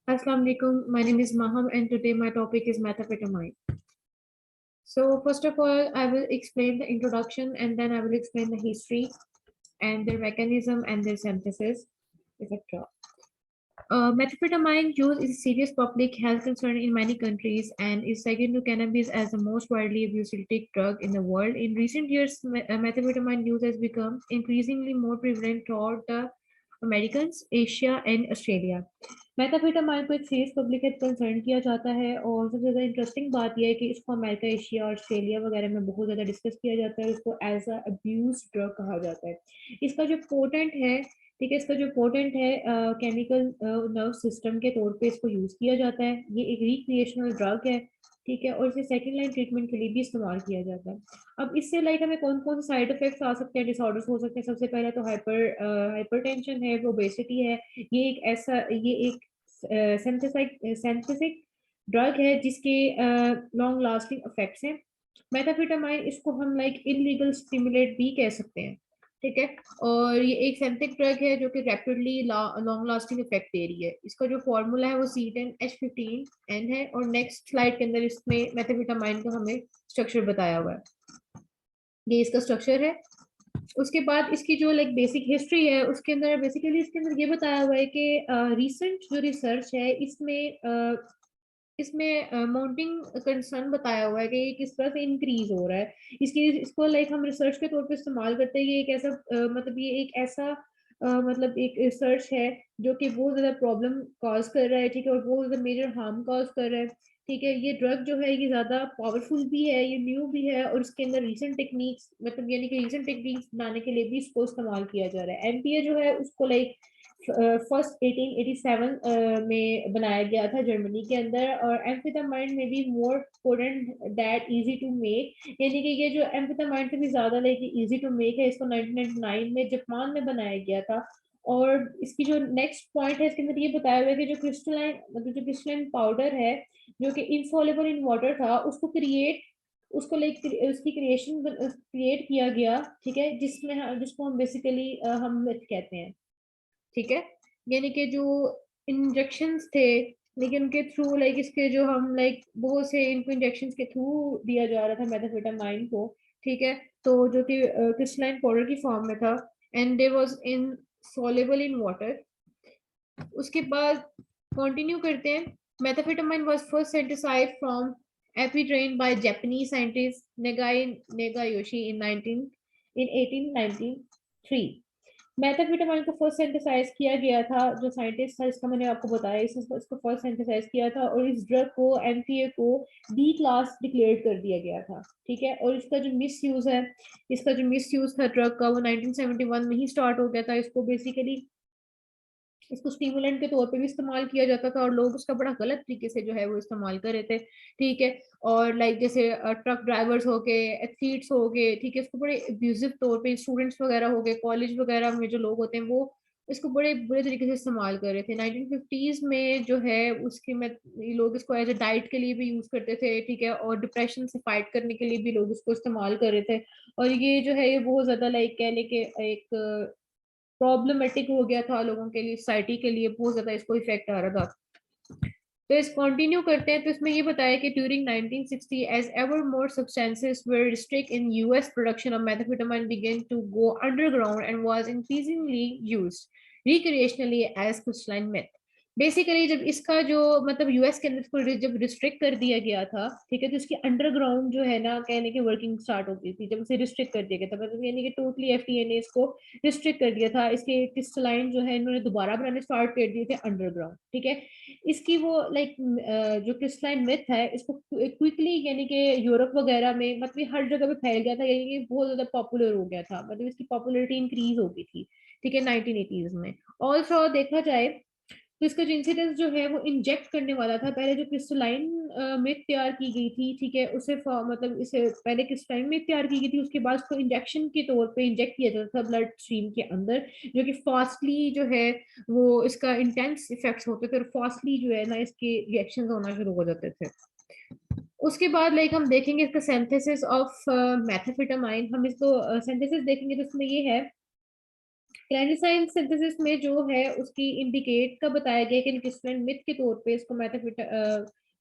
Assalamu alaikum. My name is Maham, and today my topic is methamphetamine. So, first of all, I will explain the introduction and then I will explain the history and their mechanism and their synthesis, etc. Methamphetamine use is a serious public health concern in many countries and is second to cannabis as the most widely abused illicit drug in the world. In recent years, methamphetamine use has become increasingly more prevalent throughout the Americans, Asia, and Australia. Methamphetamine को एक serious public health concern किया जाता है और सबसे ज़्यादा interesting बात यह है कि इसको अमेरिका, एशिया और ऑस्ट्रेलिया वगैरह में बहुत ज़्यादा डिस्कस किया जाता है। इसको एज अ अब्यूज ड्रग कहा जाता है। इसका जो पोटेंट है, ठीक है, इसका जो पोटेंट है केमिकल नर्व सिस्टम के तौर पे इसको यूज़ किया जाता है। ये एक रिक्रिएशनल ड्रग है, ठीक है, और इसे सेकेंड लाइन ट्रीटमेंट के लिए भी इस्तेमाल किया जाता है। अब इससे लाइक हमें कौन कौन से साइड इफेक्ट्स आ सकते हैं, डिसऑर्डर्स हो सकते हैं। सबसे पहले तो हाइपरटेंशन है, ओबेसिटी है। ये एक सिंथेटिक ड्रग है जिसके लॉन्ग लास्टिंग इफेक्ट्स हैं। मेथाम्फेटामाइन इसको हम लाइक इलीगल स्टिमुलेट भी कह सकते हैं, ठीक है, और ये एक सिंथेटिक ड्रग है जो कि रैपिडली लॉन्ग लास्टिंग इफेक्ट दे रही है। इसका जो फॉर्मूला है वो C10H15N है और नेक्स्ट स्लाइड के अंदर इसमें मेथाम्फेटामाइन का हमें स्ट्रक्चर बताया हुआ है। ये इसका स्ट्रक्चर है। उसके बाद इसकी जो लाइक बेसिक हिस्ट्री है उसके अंदर बेसिकली इसके अंदर ये बताया हुआ है कि रिसेंट जो रिसर्च है इसमें माउंटिंग कंसर्न बताया हुआ है कि ये किस तरह से इंक्रीज हो रहा है। इसको लाइक हम रिसर्च के तौर पे इस्तेमाल करते हैं। ये एक ऐसा मतलब ये एक ऐसा मतलब एक रिसर्च है जो कि बहुत ज्यादा प्रॉब्लम कॉज कर रहा है, ठीक है, और बहुत ज्यादा मेजर हार्म कॉज कर रहा है, ठीक है। ये ड्रग जो है ये ज्यादा पावरफुल भी है, ये न्यू भी है और इसके अंदर रीसेंट टेक्निक्स मतलब यानी कि रीसेंट टेक्निक्स बनाने के लिए भी इसको इस्तेमाल किया जा रहा है। एमपीए जो है उसको लाइक फर्स्ट 1887 में बनाया गया था जर्मनी के अंदर। और एम्फेटामाइन में भी more potent that easy to make, यानी कि ये जो एम्फेटामाइन से भी ज्यादा लाइक इजी टू मेक है। इसको 1999 में जापान में बनाया गया था। और इसकी जो नेक्स्ट पॉइंट है इसके अंदर ये बताया हुआ है कि जो क्रिस्टलाइन मतलब जो क्रिस्टलाइन पाउडर है जो कि इनसॉल्युबल इन वाटर था उसको लाइक उसकी क्रिएट किया गया, ठीक है, जिसको हम बेसिकली हम मिथ कहते हैं, ठीक है। यानी कि जो इंजेक्शंस थे लेकिन उनके थ्रू लाइक इसके जो हम लाइक बहुत से इनको इंजेक्शंस के थ्रू दिया जा रहा था मेथाम्फेटामाइन को, ठीक है, तो जो कि क्रिस्टलाइन पाउडर की फॉर्म में था and they was in soluble in water. उसके बाद कंटिन्यू करते हैं। Methamphetamine was first synthesised from ephedrine by Japanese scientist Nagayoshi in 1893। Methamphetamine को फर्स्ट सिंथेसाइज किया गया था, जो साइंटिस्ट था इसका मैंने आपको बताया, इसको फर्स्ट सिंथेसाइज किया था और इस ड्रग को एमपीए को बी क्लास डिक्लेयर कर दिया गया था, ठीक है। और इसका जो मिस यूज था ड्रग का वो 1971 में ही स्टार्ट हो गया था। इसको स्टिमुलेंट के तौर पे भी इस्तेमाल किया जाता था और लोग उसका बड़ा गलत तरीके से जो है वो इस्तेमाल कर रहे थे, ठीक है। और लाइक जैसे ट्रक ड्राइवर्स हो गए, एथलीट्स हो गए, ठीक है, इसको बड़े अब्यूजिव तौर पे स्टूडेंट्स वगैरह हो गए, कॉलेज वगैरह में जो लोग होते हैं वो इसको बड़े बुरे तरीके से इस्तेमाल कर रहे थे। 1950s में जो है उसके में लोग इसको एज अ डाइट के लिए भी यूज करते थे, ठीक है, और डिप्रेशन से फाइट करने के लिए भी लोग इसको इस्तेमाल कर रहे थे। और ये जो है ये बहुत ज्यादा लाइक कहने के एक प्रॉब्लमेटिक हो गया था लोगों के लिए, सोसाइटी के लिए बहुत ज्यादा इसको इफेक्ट आ रहा था। तो इस कंटिन्यू करते हैं। तो इसमें ये बताया कि during 1960 as ever more substances were restricted in US, production of methamphetamine began to go underground and was increasingly used recreationally as crystalline meth। Basically जब इसका जो मतलब यूएस के अंदर इसको जब रिस्ट्रिक्ट कर दिया गया था, ठीक है, तो इसकी अंडरग्राउंड जो है ना कहने की वर्किंग स्टार्ट हो गई थी जब उसे रिस्ट्रिक्ट कर दिया गया था। मतलब यानी कि टोटली एफडीए ने इसको रिस्ट्रिक्ट कर दिया था। इसके क्रिस्टलाइन जो है इन्होंने दोबारा बनाने स्टार्ट कर दिए थे अंडरग्राउंड, ठीक है। इसकी वो लाइक जो क्रिस्टलाइन मिथ है इसको क्विकली यानी कि यूरोप वगैरह में मतलब हर जगह पे फैल गया था, यानी कि बहुत ज्यादा पॉपुलर हो गया था, मतलब इसकी पॉपुलरिटी इंक्रीज हो गई थी, ठीक है, 1980s में। ऑल्सो देखा जाए तो इसका जो इंसिडेंस जो है वो इंजेक्ट करने वाला था। पहले जो क्रिस्टलाइन मिथ तैयार की गई थी, ठीक है, मतलब इसे पहले क्रिस्टलाइन मिथ तैयार की गई थी, उसके बाद उसको इंजेक्शन के तौर पे इंजेक्ट किया जाता था ब्लड स्ट्रीम के अंदर, जो कि फास्टली जो है वो इसका इंटेंस इफेक्ट्स होते थे और फास्टली जो है ना इसके रिएक्शन होना शुरू हो जाते थे। उसके बाद लाइक हम देखेंगे इसका सिंथेसिस ऑफ मेथाम्फेटामाइन। हम इसको सिंथेसिस देखेंगे तो इसमें ये है क्लैंडिस्टाइन सिंथेसिस में जो है उसकी इंडिकेट का बताया गया कि क्रिस्टलन मिथ के तौर पे इसको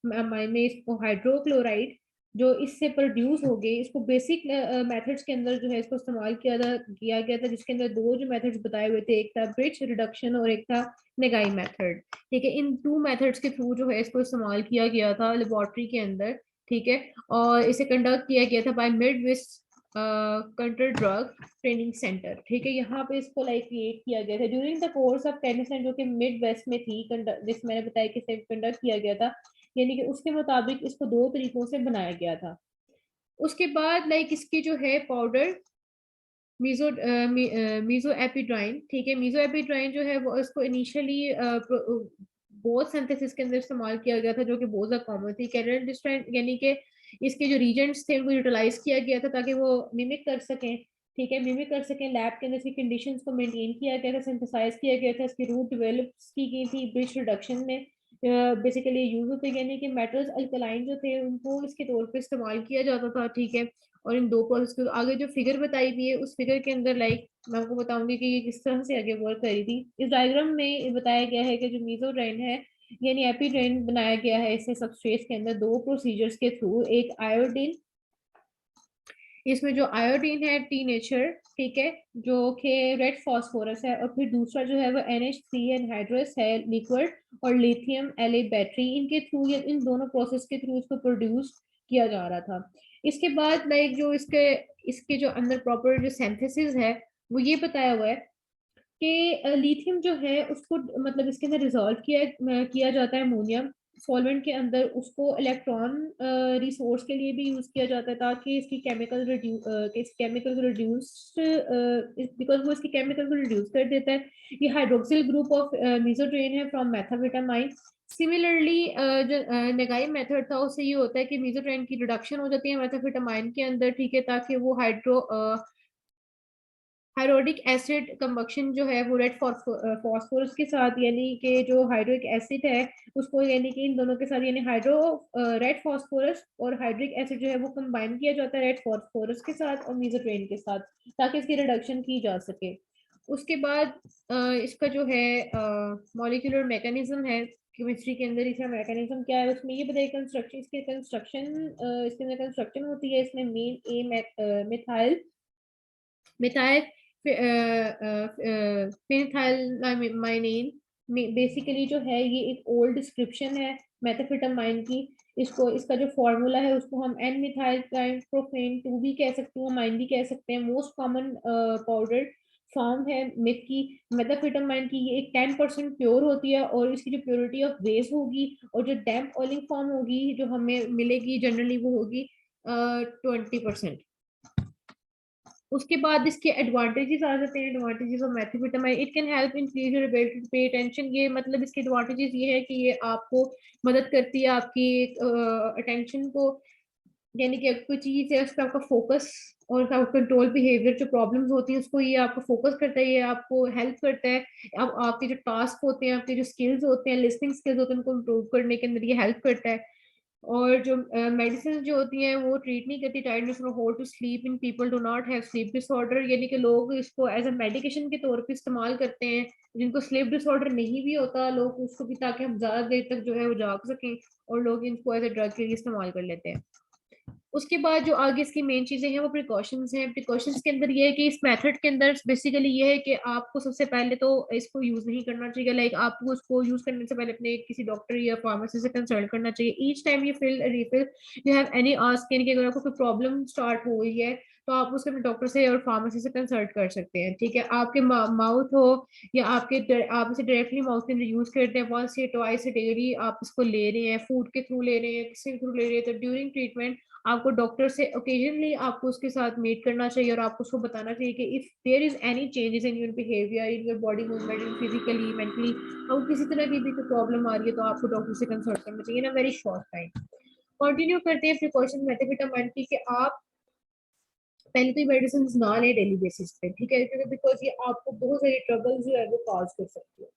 में इसको हाइड्रोक्लोराइड जो इससे प्रोड्यूस हो गए, इसको बेसिक मेथड्स के अंदर जो है इसको इस्तेमाल किया गया था, जिसके अंदर दो जो मेथड्स बताए हुए थे, एक था ब्रिज रिडक्शन और एक था नेगाई मेथड। ठीक है, इन टू मेथड्स के थ्रू जो है इसको इस्तेमाल किया गया था लेबोरेटरी के अंदर। ठीक है, और इसे कंडक्ट किया गया था by Midwest control drug training centre. ठीक है, यहाँ पे इसको लाइक क्रिएट किया गया था ड्यूरिंग द कोर्स ऑफ कैनिसन, जो कि मिड वेस्ट में थी, जिस मैंने बताया कि कंडक्ट किया गया था, यानी कि उसके मुताबिक इसको दो तरीकों से बनाया गया था। उसके बाद लाइक इसकी जो है पाउडर मीजो मीजो एपिड्राइन। ठीक है, मीजो एपिड्राइन जो है वो इसको इनिशियली बहुत सिंथेसिस के अंदर इस्तेमाल किया गया था, जो कि बहुत ज्यादा कॉमन थी। कैरल डिस्ट्राइन यानी कि इसके जो रीजेंट्स थे उनको यूटिलाइज किया गया था ताकि वो मिमिक कर सकें। ठीक है, मिमिक कर सकें, लैब के अंदर इसकी कंडीशंस को मेंटेन किया गया था, सिंथेसाइज किया गया था, इसकी रूट डेवलप की गई थी ब्रिज रिडक्शन में बेसिकली यूज होते, यानी कि मेटल्स अल्कलाइन जो थे उनको इसके तौर पे इस्तेमाल किया जाता था। ठीक है, और इन दो प्रोसेस के आगे जो फिगर बताई हुई है उस फिगर के अंदर लाइक मैं आपको बताऊंगी कि ये किस तरह से आगे वर्क करी थी। इस डायग्राम में बताया गया है कि जो मीजोट्रेन है यानी एपीट्रेन बनाया गया है इससे सबस्ट्रेट के अंदर दो प्रोसीजर्स के थ्रू, एक आयोडीन, इसमें जो आयोडीन है टी नेचर, ठीक है, जो कि रेड फास्फोरस है, और फिर दूसरा जो है वो NH3 एनहाइड्रस है लिक्विड, और लिथियम एले बैटरी, इनके थ्रू या इन दोनों प्रोसेस के थ्रू इसको प्रोड्यूस किया जा रहा था। इसके बाद लाइक जो इसके इसके जो अंदर प्रॉपर जो सिंथेसिस है वो ये बताया हुआ है कि लिथियम जो है उसको मतलब इसके अंदर रिजॉल्व किया जाता है अमोनियम सॉल्वेंट के अंदर, उसको इलेक्ट्रॉन रिसोर्स के लिए भी यूज किया जाता है ताकि इसकी केमिकल रिड्यूस, बिकॉज वो इसकी केमिकल को रिड्यूस कर देता है। ये हाइड्रोक्सिल ग्रुप ऑफ मीजोट्रेन है फ्रॉम मेथाविटामाइन। सिमिलरली जो नेगाई मेथड था उससे ये होता है कि मीजोट्रेन की रिडक्शन हो जाती है मेथाविटामाइन के अंदर। ठीक है, ताकि वो हाइड्रोलिक एसिड कंबक्शन जो है वो रेड फॉस्फोरस के साथ, यानी कि जो हाइड्रोलिक एसिड है उसको, यानी कि इन दोनों के साथ, यानी रेड फॉस्फोरस और हाइड्रोलिक एसिड जो है वो कंबाइन किया जाता है रेड फॉस्फोरस के साथ और मीजोट्रेन के साथ ताकि इसकी रिडक्शन की जा सके। उसके बाद इसका जो है मॉलिक्यूलर मैकेनिज्म है केमिस्ट्री के अंदर, इसका मैकेनिज्म क्या है उसमें ये बताइए। कंस्ट्रक्शन, इसके अंदर कंस्ट्रक्शन होती है, इसमें मेन ए मिथाइल मिथाइल फिनाइलमाइनिन बेसिकली जो है ये एक ओल्ड डिस्क्रिप्शन है मेथाफेटामाइन की। इसको इसका जो फॉर्मूला है उसको हम एन मिथाइल प्रोपेन 2 भी कह सकते हैं, माइन भी कह सकते हैं। मोस्ट कॉमन पाउडर फॉर्म है मिथ की मेथाफेटामाइन की। ये एक 10% प्योर होती है और इसकी जो प्योरिटी ऑफ बेस होगी और जो डैम्प ऑयलिंग फॉर्म होगी जो हमें मिलेगी जनरली वो होगी 20%। उसके बाद इसके एडवांटेजेस आ जाते हैं। Advantages of methamphetamine, it can help increase your ability to pay attention. ये मतलब इसके एडवांटेजेस ये है कि ये आपको मदद करती है आपकी अटेंशन को, यानी कि कोई चीज है उस पर आपका फोकस और कंट्रोल बिहेवियर जो प्रॉब्लम्स होती हैं उसको ये आपको फोकस करता है, ये आपको हेल्प करता है। अब आपके जो टास्क होते हैं, आपके जो स्किल्स होते हैं, लिसनिंग स्किल्स होते हैं, उनको इम्प्रूव करने के अंदर ये हेल्प करता है। और जो मेडिसिन जो होती हैं वो ट्रीट नहीं करती टायर्डनेस और hold to sleep in people do not have sleep disorder, यानी कि लोग इसको एज अ मेडिकेशन के तौर पे इस्तेमाल करते हैं जिनको स्लीप डिसऑर्डर नहीं भी होता, लोग उसको भी ताकि हम ज्यादा देर तक जो है वो जाग सकें, और लोग इनको एज अ ड्रग के लिए इस्तेमाल कर लेते हैं। उसके बाद जो आगे इसकी मेन चीजें हैं वो प्रिकॉशंस हैं। प्रिकॉशंस के अंदर ये है कि इस मेथड के अंदर बेसिकली ये है कि आपको सबसे पहले तो इसको यूज नहीं करना चाहिए, लाइक आपको उसको यूज करने से पहले अपने किसी डॉक्टर या फार्मेसी से कंसल्ट करना चाहिए। Each time you fill refill you have any ask, यानी कि अगर आपको कोई प्रॉब्लम स्टार्ट हो गई है तो आप उसके अपने डॉक्टर से और फार्मेसी से कंसल्ट कर सकते हैं। ठीक है, आपके माउथ हो या आप इसे डायरेक्टली माउथ के अंदर यूज करते हैं वंस या ट्वाइस डेली आप इसको ले रहे हैं, फूड के थ्रू ले रहे हैं, किसी के थ्रू ले रहे हैं, तो ड्यूरिंग ट्रीटमेंट आपको डॉक्टर से ओकेजनली आपको उसके साथ मीट करना चाहिए और आपको उसको बताना चाहिए कि if there is any changes in your behaviour, in your body movement, in physically mentally, और किसी तरह की भी कोई प्रॉब्लम आ रही है तो आपको डॉक्टर से कंसल्ट करना चाहिए ना वेरी शॉर्ट टाइम। कंटिन्यू करते हैं प्रिकॉशन मेथाफेटामाइन की कि आप पहले तो ये मेडिसिन ना लें डेली बेसिस पे। ठीक है, क्योंकि बिकॉज ये आपको बहुत सारी ट्रबल जो है वो कॉज कर सकती है।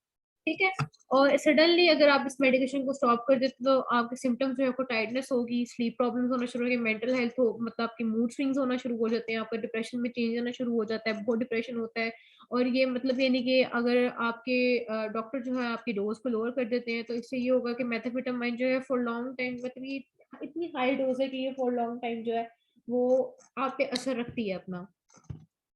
ठीक है, और सडनली अगर आप इस मेडिकेशन को स्टॉप कर देते तो आपके सिम्टम्स जो है आपको टाइटनेस होगी, स्लीप प्रॉब्लम्स होना शुरू होगी, मेंटल हेल्थ हो मतलब आपके मूड स्विंग्स होना शुरू हो जाते हैं, आपका डिप्रेशन में चेंज होना शुरू हो जाता है, बहुत डिप्रेशन होता है और ये मतलब यानी कि अगर आपके डॉक्टर जो है आपकी डोज़ को लोअर कर देते हैं, तो इससे ये होगा कि मेथाम्फेटामाइन जो है फॉर लॉन्ग टाइम, मतलब ये इतनी हाई डोज़ है कि ये फॉर लॉन्ग टाइम जो है वो आप पे असर रखती है अपना।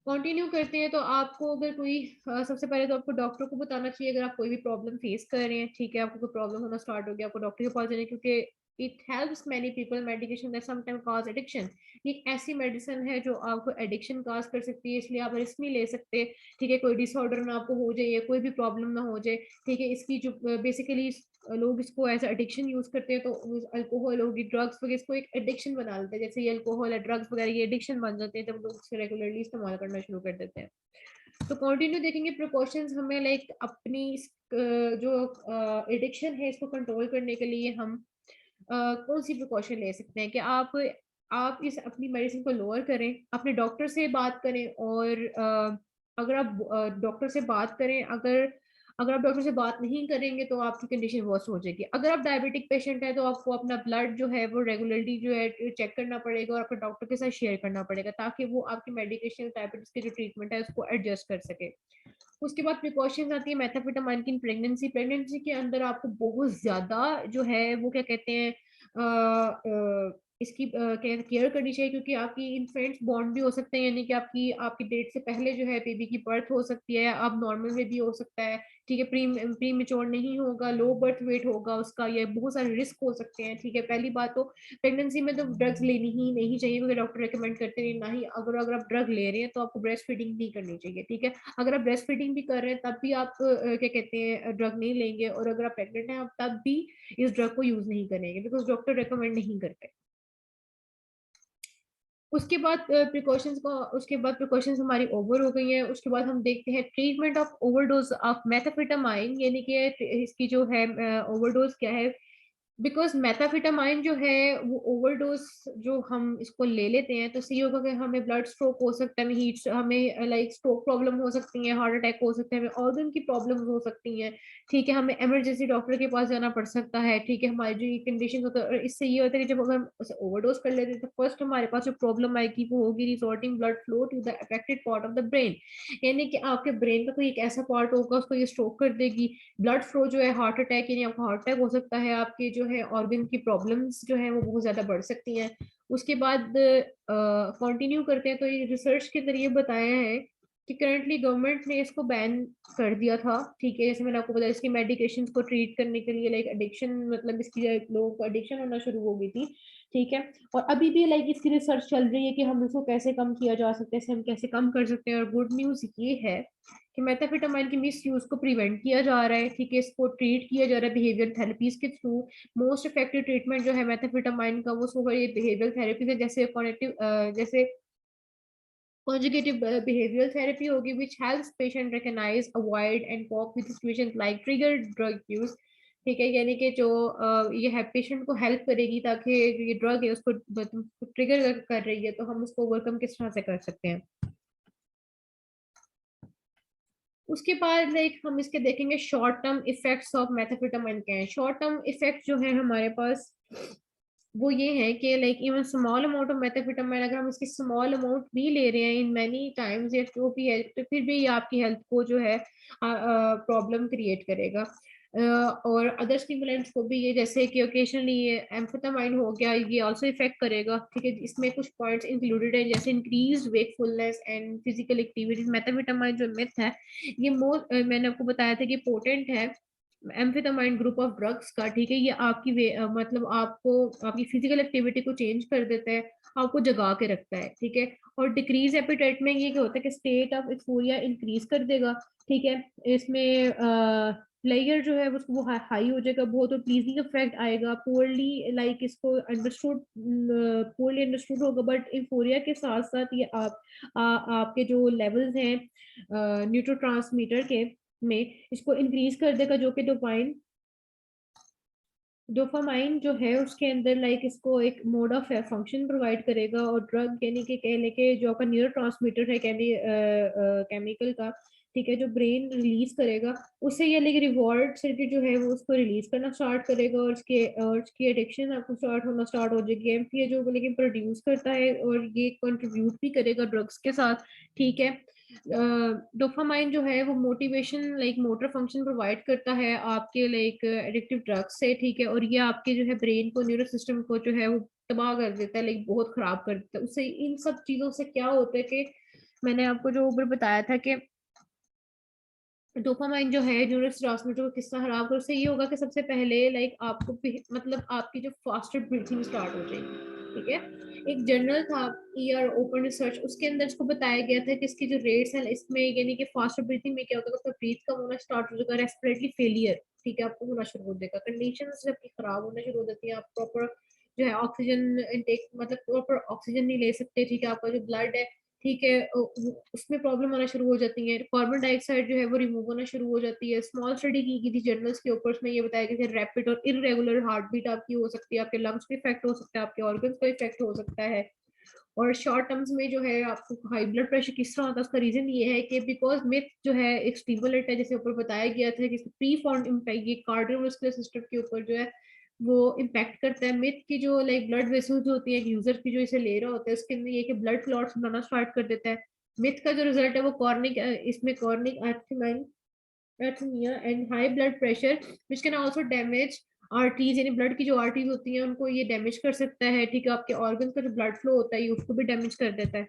कंटिन्यू करते हैं तो आपको अगर कोई सबसे पहले तो आपको डॉक्टर को बताना चाहिए अगर आप कोई भी प्रॉब्लम फेस कर रहे हैं, ठीक है, आपको कोई प्रॉब्लम होना स्टार्ट हो गया, आपको डॉक्टर के पास जाना है, क्योंकि it helps many people medication that sometime cause addiction. ये एक ऐसी मेडिसिन है जो आपको एडिक्शन कॉज कर सकती है, इसलिए आप रिस्क नहीं ले सकते, ठीक है, कोई डिसऑर्डर ना आपको हो जाए या कोई भी प्रॉब्लम ना हो जाए, ठीक है। इसकी जो बेसिकली लोग इसको एज एडिक्शन यूज करते हैं, तो अल्कोहल होगी, ड्रग्स वगैरह, इसको एक एडिक्शन बना लेते हैं, जैसे ये अल्कोहल है, ड्रग्स वगैरह ये एडिक्शन बन जाते हैं, जब लोग इसे रेगुलरली इस्तेमाल करना शुरू कर देते हैं। तो कंटिन्यू देखेंगे प्रिकॉशंस हमें लाइक अपनी जो एडिक्शन है इसको कंट्रोल करने के लिए हम कौन सी प्रिकॉशन ले सकते हैं कि आप इस अपनी मेडिसिन को लोअर करें, अपने डॉक्टर से बात करें, और अगर आप डॉक्टर से बात करें, अगर आप डॉक्टर से बात नहीं करेंगे तो आपकी कंडीशन वर्स हो जाएगी। अगर आप डायबिटिक पेशेंट है तो आपको अपना ब्लड जो है वो रेगुलरली जो है चेक करना पड़ेगा और अपने डॉक्टर के साथ शेयर करना पड़ेगा, ताकि वो आपकी मेडिकेशन डायबिटीज के जो ट्रीटमेंट है उसको एडजस्ट कर सके। उसके बाद प्रिकॉशंस आती है मेथाम्फेटामाइन की प्रेगनेंसी। प्रेगनेंसी के अंदर आपको बहुत ज्यादा जो है वो क्या कहते हैं इसकी केयर करनी चाहिए, क्योंकि आपकी इन्फेंट्स बॉर्न भी हो सकते हैं, यानी कि आपकी आपकी डेट से पहले जो है बेबी की बर्थ हो सकती है, अब नॉर्मल में भी हो सकता है, ठीक है, प्री मेच्योर नहीं होगा, लो बर्थ वेट होगा उसका, ये बहुत सारे रिस्क हो सकते हैं, ठीक है। पहली बात तो प्रेगनेंसी में तो ड्रग्स लेनी ही नहीं चाहिए, क्योंकि डॉक्टर रेकमेंड करते हैं ना ही, अगर अगर आप ड्रग ले रहे हैं तो आपको ब्रेस्ट फीडिंग नहीं करनी चाहिए, ठीक है। अगर आप ब्रेस्ट फीडिंग भी कर रहे हैं तब भी आप क्या कहते हैं ड्रग नहीं लेंगे, और अगर आप प्रेग्नेंट हैं आप तब भी इस ड्रग को यूज नहीं करेंगे, बिकॉज डॉक्टर रेकमेंड नहीं करते। उसके बाद प्रिकॉशंस हमारी ओवर हो गई हैं। उसके बाद हम देखते हैं treatment of overdose of methamphetamine, यानी कि इसकी जो है ओवरडोज क्या है। बिकॉज मेथाफिटामाइन जो है वो ओवरडोज जो हम इसको ले लेते हैं तो सही होगा कि हमें ब्लड स्ट्रोक हो सकता है, हीट हमें लाइक स्ट्रोक प्रॉब्लम हो सकती है, हार्ट अटैक हो सकता है, हमें ऑर्गन की प्रॉब्लम हो सकती हैं, ठीक है, हमें इमरजेंसी डॉक्टर के पास जाना पड़ सकता है, ठीक है। हमारी जो ये कंडीशन होता है, और इससे ये होता है कि जब अगर हम ओवरडोज कर लेते हैं तो फर्स्ट हमारे पास जो प्रॉब्लम आएगी वो होगी resorting blood flow to the affected part of the brain, यानी कि आपके ब्रेन का कोई एक ऐसा पार्ट होगा उसको ये स्ट्रोक कर देगी। ब्लड फ्लो जो है हार्ट अटैक, यानी आपको हार्ट अटैक हो सकता है, आपके जो है ऑर्गन की प्रॉब्लम्स जो है वो बहुत ज्यादा बढ़ सकती हैं। उसके बाद कंटिन्यू करते हैं तो ये रिसर्च के जरिए बताया है कि करंटली गवर्नमेंट ने इसको बैन कर दिया था, ठीक है, जैसे मैंने आपको बताया इसकी मेडिकेशन को ट्रीट करने के लिए, लाइक एडिक्शन, मतलब इसकी लोगों को एडिक्शन होना शुरू हो गई थी, ठीक है। और अभी भी लाइक इसकी रिसर्च चल रही है कि हम इसको कैसे कम किया जा सकता है, इसे हम कैसे कम कर सकते हैं। और गुड न्यूज ये है कि मेथाफेटामाइन की मिस यूज को प्रिवेंट किया जा रहा है, ठीक है, इसको ट्रीट किया जा रहा है बिहेवियर थेरेपीज के थ्रू। मोस्ट इफेक्टिव ट्रीटमेंट जो है मेथाफेटामाइन का वो होगा ये बिहेवियर थेरेपी है, जैसे कॉग्निटिव जैसे conjugative behavioral therapy होगी which helps patient recognize, avoid and cope with situations like triggered drug use, ठीक है, यानी कि जो ये है पेशेंट को हेल्प करेगी ताकि जो ये ड्रग है उसको ट्रिगर कर रही है तो हम उसको ओवरकम किस तरह से कर सकते हैं। उसके बाद लाइक हम इसके देखेंगे शॉर्ट टर्म इफेक्ट्स ऑफ मेथाफेटामाइन क्या है। शॉर्ट टर्म इफेक्ट जो है हमारे पास वो ये है कि like even small amount of methamphetamine अगर हम इसकी स्मॉल अमाउंट भी ले रहे हैं इन मैनी टाइम्स या जो भी है तो फिर भी ये आपकी हेल्थ को जो है प्रॉब्लम क्रिएट करेगा। और अदर स्टिमुलेंट्स को भी ये जैसे कि ओकेशनली ये एम्फेटामाइन हो गया ये आल्सो इफेक्ट करेगा, ठीक है। इसमें कुछ पॉइंट्स इंक्लूडेड है जैसे increase wakefulness and physical activities. Methamphetamine जो मिथ है ये मोर मैंने आपको बताया था कि पोटेंट है एम्फेटामाइन ग्रुप ऑफ ड्रग्स का, ठीक है। ये आपकी मतलब आपको आपकी फिजिकल एक्टिविटी को चेंज कर देता है, आपको जगा के रखता है, ठीक है। और डिक्रीज एपेटाइट में ये क्या होता है कि स्टेट ऑफ एक्सफोरिया इंक्रीज कर देगा, ठीक है। इसमें लेयर जो है उसको वो हाई हो जाएगा, बहुत और प्लीजिंग इफेक्ट आएगा। पोरली लाइक इसको अंडरस्टूड पोरली अंडरस्टूड होगा, बट इन्फोरिया के साथ साथ ये आपके जो लेवल्स हैं न्यूरोट्रांसमीटर के में इसको इंक्रीज कर देगा, जो कि डोपामाइन जो है उसके अंदर लाइक इसको एक मोड ऑफ फंक्शन प्रोवाइड करेगा। और ड्रग यानी कि कह लेके जो आपका न्यूरो ट्रांसमीटर है केमिकल का, ठीक है, जो ब्रेन रिलीज करेगा उससे ये लेके रिवॉर्ड सर्किट जो है वो उसको रिलीज करना स्टार्ट करेगा और उसकी एडिक्शन आपको स्टार्ट होना स्टार्ट हो जाएगी। एमपीए जो लेकिन प्रोड्यूस करता है और ये कंट्रीब्यूट भी करेगा ड्रग्स के साथ, ठीक है। डोपामाइन जो है वो motivation like motor function provide करता है आपके लाइक एडिक्टिव ड्रग्स से, ठीक है, और ये आपके जो है ब्रेन को, न्यूरो सिस्टम को जो है वो तबाह कर देता है, लाइक बहुत खराब कर देता है उससे। इन सब चीजों से क्या होता है कि मैंने आपको जो ऊपर बताया था कि डोपामाइन जो है न्यूरोट्रांसमीटर को किस तरह खराब कर, उससे ये होगा कि सबसे पहले लाइक आपको मतलब आपकी जो फास्टर ब्रीथिंग स्टार्ट हो जाएगी, ठीक है। एक जर्नल था ईआर ओपन रिसर्च, उसके अंदर इसको बताया गया था कि इसकी जो रेट्स है इसमें, यानी कि फास्टर ब्रीथिंग में क्या होता है, उसका ब्रीथ कम होना स्टार्ट हो जाएगा, रेस्पिरेटरी फेलियर, ठीक है, आपको होना शुरू हो जाएगा, कंडीशन आपकी खराब होना शुरू हो जाती है, आप प्रॉपर जो है ऑक्सीजन इनटेक मतलब प्रॉपर ऑक्सीजन नहीं ले सकते, ठीक है, आपका जो ब्लड है, ठीक है, उसमें प्रॉब्लम आना शुरू हो जाती है, कार्बन डाइऑक्साइड जो है वो रिमूव होना शुरू हो जाती है। स्मॉल स्टडी की गई थी जर्नल्स के ऊपर, उसमें ये बताया गया कि रैपिड और इरेगुलर हार्ट बीट आपकी हो सकती है, आपके लंग्स पे इफेक्ट हो सकता है, आपके ऑर्गन्स को इफेक्ट हो सकता है। और शॉर्ट टर्म्स में जो है आपको हाई ब्लड प्रेशर किस तरह होता है, उसका रीजन ये है कि बिकॉज मिथ जो है एक स्टिमुलेंट है, जैसे ऊपर बताया गया था कि प्री फॉर्म इम्पैक्ट ये कार्डियोवास्कुलर सिस्टम के ऊपर जो है वो इम्पैक्ट करता है। मिथ की जो लाइक ब्लड वेसल्स होती है यूजर की जो इसे ले रहा होता है, उसके अंदर ये कि ब्लड क्लॉट्स बनाना स्टार्ट कर देता है। मिथ का जो रिजल्ट है वो कॉर्निक, इसमें कॉर्निक arrhythmia and high blood pressure which can also damage arteries, यानी ब्लड की जो आर्टरीज होती हैं उनको ये डैमेज कर सकता है, ठीक है, आपके ऑर्गन का जो ब्लड फ्लो होता है उसको भी डैमेज कर देता है।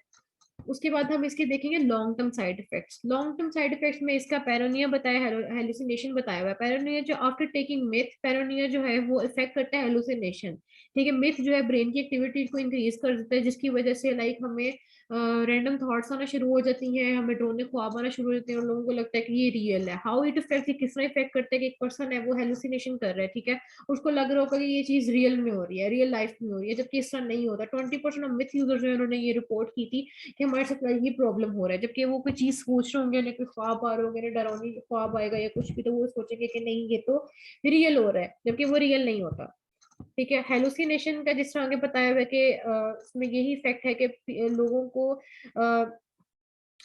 उसके बाद हम इसके देखेंगे long term side effects. Long term side effects में इसका पैरानिया बताया, हेलुसिनेशन बताया हुआ है। पैरानिया जो आफ्टर टेकिंग मिथ, पैरानिया जो है वो इफेक्ट करता है हेलुसिनेशन, ठीक है। मिथ जो है ब्रेन की एक्टिविटी को इंक्रीज कर देता है, जिसकी वजह से लाइक हमें रैंडम थॉट्स आना शुरू हो जाती हैं, हमें ड्रोने ख्वाब आना शुरू हो जाते हैं और लोगों को लगता है कि ये रियल है। हाउ इट इफेक्ट, किस तरह इफेक्ट करता है कि एक पर्सन है वो हेलुसिनेशन कर रहा है, ठीक है, उसको लग रहा होगा कि ये चीज रियल में हो रही है, रियल लाइफ में हो रही है, जबकि इस तरह नहीं होता। 20% ऑफ मिथ यूजर जो है उन्होंने ये रिपोर्ट की थी कि हमारे साथ ये प्रॉब्लम हो रहा है, जबकि वो कोई चीज सोच रहे होंगे, ना कोई ख्वाब आ रहे होंगे, ना डरावनी ख्वाब आएगा या कुछ भी, तो वो सोचेंगे कि नहीं ये तो रियल हो रहा है, जबकि वो रियल नहीं होता, ठीक है। हेलुसिनेशन का जिस तरह आगे बताया हुआ है कि इसमें यही इफेक्ट है कि लोगों को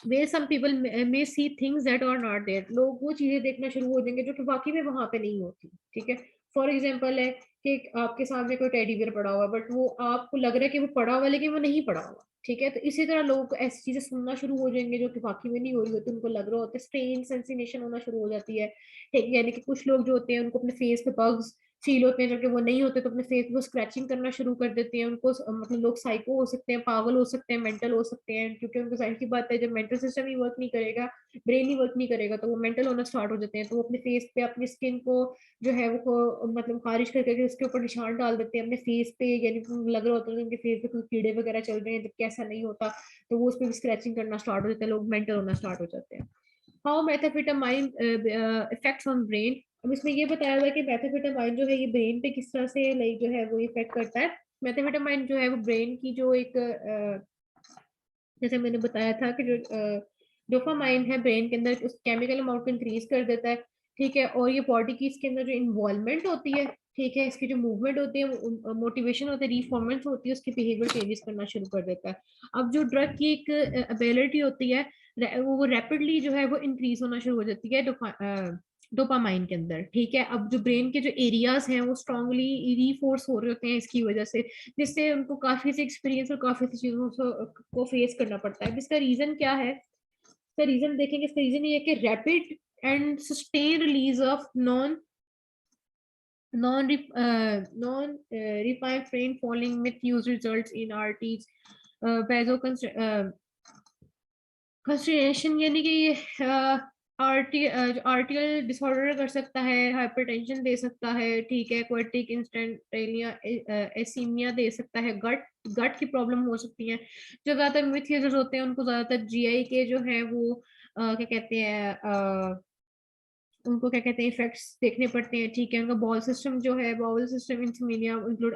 where some people may see things that are not there, लोग वो चीजें देखना शुरू हो जाएंगे जो कि वाकई में वहां पे नहीं होती, ठीक है। फॉर एग्जाम्पल है कि आपके सामने कोई टेडी बियर पड़ा हुआ है, बट वो आपको लग रहा है कि वो पड़ा हुआ है लेकिन वो नहीं पड़ा हुआ, ठीक है। तो इसी तरह लोग ऐसी चीजें सुनना शुरू हो जाएंगे जो कि वाकई में नहीं हो रही होती, उनको लग रहा होता है, स्ट्रेन सेंसिनेशन होना शुरू हो जाती है, ठीक है। यानी कि कुछ लोग जो होते हैं उनको अपने फेस पे बग्स फील होते हैं, जबकि वो नहीं होते, तो अपने फेस को स्क्रैचिंग करना शुरू कर देते हैं। उनको मतलब लोग साइको हो सकते हैं, पागल हो सकते हैं, मेंटल हो सकते हैं, क्योंकि उनको जाहिर की बात है जब मेंटल सिस्टम ही वर्क नहीं करेगा, ब्रेन ही वर्क नहीं करेगा, तो वो मेंटल होना स्टार्ट हो जाते हैं। तो वो अपने फेस पे अपनी स्किन को जो है वो मतलब खारिज करके उसके ऊपर निशान डाल देते हैं अपने फेस पे, यानी लग रहा होता है उनके फेस पे कोई कीड़े वगैरह चल रहे हैं, जबकि ऐसा नहीं होता। तो वो उस पर भी स्क्रैचिंग करना स्टार्ट हो जाते हैं, लोग मेंटल होना स्टार्ट हो जाते हैं। How methamphetamine effects on brain. अब इसमें ये बताया हुआ है कि मेथाफेटामाइन जो है ये ब्रेन पे किस तरह से लाइक जो है वो इफेक्ट करता है। मेथाफेटामाइन जो है वो ब्रेन की जो एक जैसे मैंने बताया था कि जो डोपामाइन है ब्रेन के अंदर, उस केमिकल अमाउंट को इंक्रीज कर देता है, ठीक है। और ये बॉडी की इसके अंदर जो इन्वॉल्वमेंट होती है, ठीक है, इसकी जो मूवमेंट होती है, मोटिवेशन होती है, रिफॉर्मेंट होती है, उसकी बिहेवियर चेंजेस करना शुरू कर देता है। अब जो ड्रग की एक एबिलिटी होती है वो रैपिडली जो है वो इंक्रीज होना शुरू हो जाती है डोपामाइन के अंदर, ठीक है। अब जो ब्रेन के जो एरियाज हैं वो स्ट्रांगली रीफोर्स हो रहे होते हैं इसकी वजह से, जिससे उनको काफी से एक्सपीरियंस और काफी सी चीजों को फेस करना पड़ता है। इसका रीजन क्या है, इसका रीजन देखेंगे, इसका रीजन ये है कि rapid and sustain release of non refined brain falling with use results in RTs, vasoconstriction, यानी कि ये आर्टियल डिसऑर्डर कर सकता है, हाइपरटेंशन दे सकता है, ठीक है, क्वार्टिक इंस्टेंटेनिया एसीमिया दे सकता है, गट गट की प्रॉब्लम हो सकती है। जो ज्यादातर मिथ यूजर्स होते हैं उनको ज्यादातर जीआई के जो है वो क्या कहते हैं, उनको क्या कहते हैं इफेक्ट्स देखने पड़ते हैं, ठीक है। उनका बॉल सिस्टम जो है, bowel system insomnia include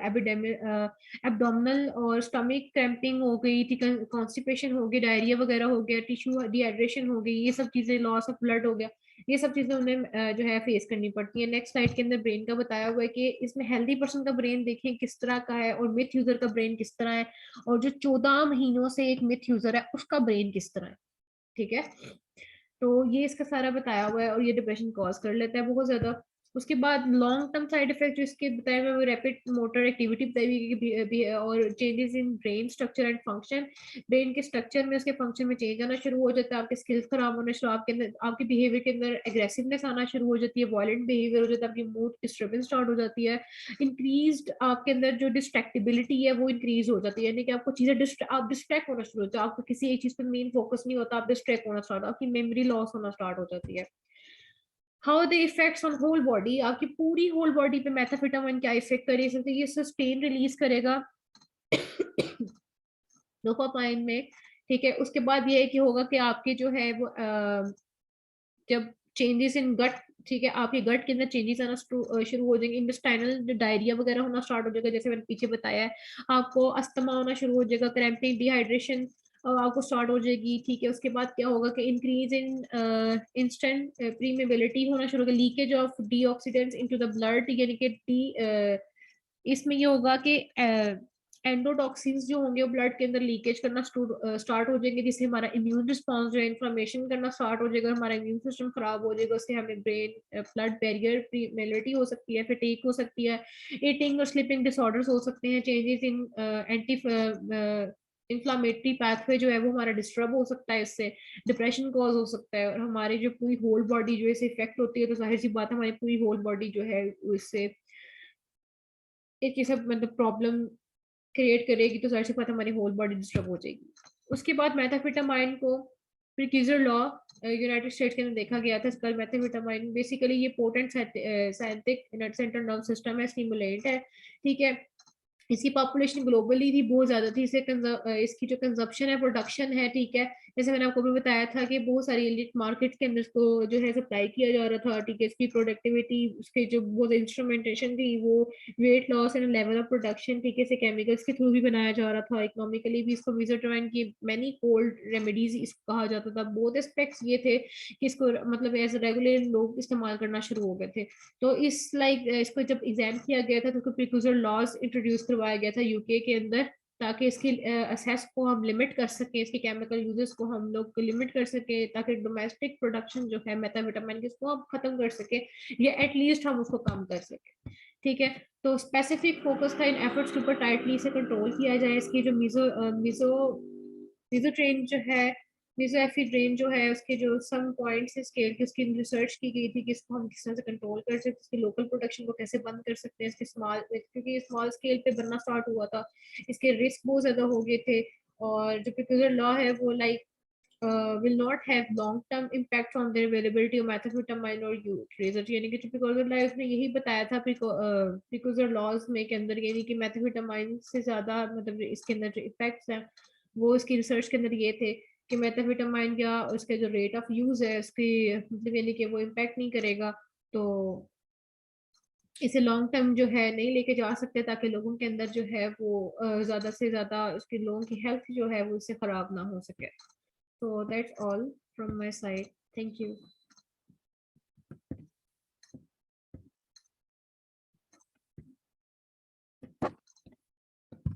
abdominal और स्टमक क्रैम्पिंग हो गई, ठीक है, कॉन्स्टिपेशन हो गई, डायरिया वगैरह हो गया, टिश्यू डिहाइड्रेशन हो गई, ये सब चीजें, लॉस ऑफ ब्लड हो गया, ये सब चीजें उन्हें जो है फेस करनी पड़ती है। नेक्स्ट स्लाइड के अंदर ब्रेन का बताया हुआ है कि इसमें हेल्दी पर्सन का ब्रेन देखें किस तरह का है और मिथ यूजर का ब्रेन किस तरह है, और जो 14 महीनों से एक मिथ यूजर है उसका ब्रेन किस तरह है, ठीक है। तो ये इसका सारा बताया हुआ है और ये डिप्रेशन कॉज कर लेता है बहुत ज्यादा। उसके बाद लॉन्ग टर्म साइड इफेक्ट जो इसके बताए हुए, वो रैपिड मोटर एक्टिविटी बताई हुई है और changes in brain structure and function. Brain के स्ट्रक्चर में, उसके फंक्शन में चेंज आना शुरू हो जाता है, आपके स्किल्स खराब होना शुरू, आपके अंदर, आपके बिहेवियर के अंदर एग्रेसिवनेस आना शुरू हो जाती है, वायलेंट बिहेवियर हो जाता है, आपकी मूड डिस्टर्बेंस स्टार्ट हो जाती है, इंक्रीज्ड आपके अंदर जो डिस्ट्रैक्टिबिलिटी है वो इंक्रीज हो जाती है, यानी कि आपको चीजें आप डिस्ट्रैक्ट होना शुरू होता है, आपको किसी एक चीज पे मेन फोकस नहीं होता, आप डिस्ट्रैक्ट होना स्टार्ट, आपकी मेमोरी लॉस होना स्टार्ट हो जाती है। How the effects on whole body, आपकी पूरी होल बॉडी पे मेथाफेटामाइन क्या इफेक्ट करे सकते हैं, ये सस्टेन रिलीज करेगा डोपामाइन में, ठीक है। उसके बाद ये है कि होगा कि आपके जो है वो जब चेंजेस इन गट, ठीक है, आपके गट के अंदर चेंजेस आना शुरू हो जाएंगे, इंटेस्टाइनल डायरिया वगैरह होना स्टार्ट हो जाएगा, जैसे मैंने पीछे बताया है, आपको अस्थमा होना शुरू हो जाएगा, क्रैम्पिंग, डिहाइड्रेशन आपको स्टार्ट हो जाएगी, ठीक है। उसके बाद क्या होगा कि इंक्रीज इन इंस्टेंट प्रीमेबिलिटी होना शुरू होगा, leakage of deoxidants into the blood, यानी कि इसमें ये होगा कि एंडोटॉक्सिन्स जो होंगे वो ब्लड के अंदर लीकेज करना स्टार्ट हो जाएंगे, जिससे हमारा इम्यून रिस्पॉन्स जो है इन्फ्लेमेशन करना स्टार्ट हो जाएगा, हमारा इम्यून सिस्टम खराब हो जाएगा, उससे हमें ब्रेन ब्लड बैरियर प्रीमेलिटी हो सकती है, फटीग हो सकती है, ईटिंग और स्लीपिंग डिसऑर्डर्स हो सकते हैं, changes in anti inflammatory pathway जो है वो हमारा डिस्टर्ब हो सकता है, इससे डिप्रेशन कॉज हो सकता है, और हमारी जो पूरी होल बॉडी जो है इससे इफेक्ट होती है, तो जाहिर सी बात है हमारी पूरी होल बॉडी जो है इससे एक ये सब मतलब प्रॉब्लम क्रिएट करेगी, तो जाहिर सी बात हमारी होल बॉडी डिस्टर्ब हो जाएगी। उसके बाद मेथाफेटामाइन को प्रीक्यूजर लॉ यूनाइटेड स्टेट्स के अंदर देखा गया था। इसका मेथाफेटामाइन बेसिकली ये पोटेंट साइंटिक सेंट्रल नर्व सिस्टम है, स्टिमुलेंट है, ठीक है। इसकी पॉपुलेशन ग्लोबली भी बहुत ज्यादा थी, इसकी जो कंजप्शन है, प्रोडक्शन है, ठीक है, जैसे मैंने आपको भी बताया था कि बहुत सारी इलिट मार्केट के अंदर इसको जो है सप्लाई किया जा रहा था, ठीक है। इसकी प्रोडक्टिविटी, उसके जो बहुत इंस्ट्रूमेंटेशन थी वो weight loss and level of production, ठीक है, इसे केमिकल्स के थ्रू भी बनाया जा रहा था, इकोनॉमिकली भी इसको विजोट्राइन की मैनी कोल्ड रेमेडीज इसको कहा जाता था। बहुत एस्पेक्ट्स ये थे कि इसको मतलब एज रेगुलर लोग इस्तेमाल करना शुरू हो गए थे। तो इस इसको जब एग्जाम किया गया था तो प्रिक्यूजर लॉज इंट्रोड्यूस करवाया गया था यूके के अंदर, ताकि इसकी असेस को हम लिमिट कर सके, इसके केमिकल यूजेस को हम लोग लिमिट कर सके, ताकि डोमेस्टिक प्रोडक्शन जो है मेथाफेटामाइन की उसको हम खत्म कर सके, या एटलीस्ट हम उसको कम कर सके, ठीक है। तो स्पेसिफिक फोकस था इन एफर्ट्स के ऊपर टाइटली इसे कंट्रोल किया जाए। इसकी जो मिजोट्रेन जो है, मिजोएफिड्रेन जो है, उसके जो सम पॉइंट्स स्केल की उसकी रिसर्च की गई थी कि इसको हम किस तरह से कंट्रोल कर सकते हैं, इसकी लोकल प्रोडक्शन को कैसे बंद कर सकते हैं, इसके स्मॉल, क्योंकि स्मॉल स्केल पे बनना स्टार्ट हुआ था, इसके रिस्क बहुत ज्यादा हो गए थे। और जो प्रिक्यूजर लॉ है वो will not have long term impact on their availability of methamphetamine or यूट्रेजर, यानी कि प्रिक्यूजर लॉ उसने यही बताया था प्रिक्यूजर लॉज में के अंदर, यानी कि मेथाम्फेटामाइन से ज्यादा मतलब इसके अंदर जो इफेक्ट्स हैं वो इसकी रिसर्च के अंदर ये थे कि मेथाम्फेटामाइन का उसके जो रेट ऑफ यूज है उसकी मतलब यानी कि वो इम्पैक्ट नहीं करेगा, तो इसे लॉन्ग टर्म जो है नहीं लेके जा सकते, ताकि लोगों के अंदर जो है वो ज्यादा से ज्यादा उसकी लोगों की हेल्थ जो है वो इससे खराब ना हो सके। So that's all from my side. Thank you.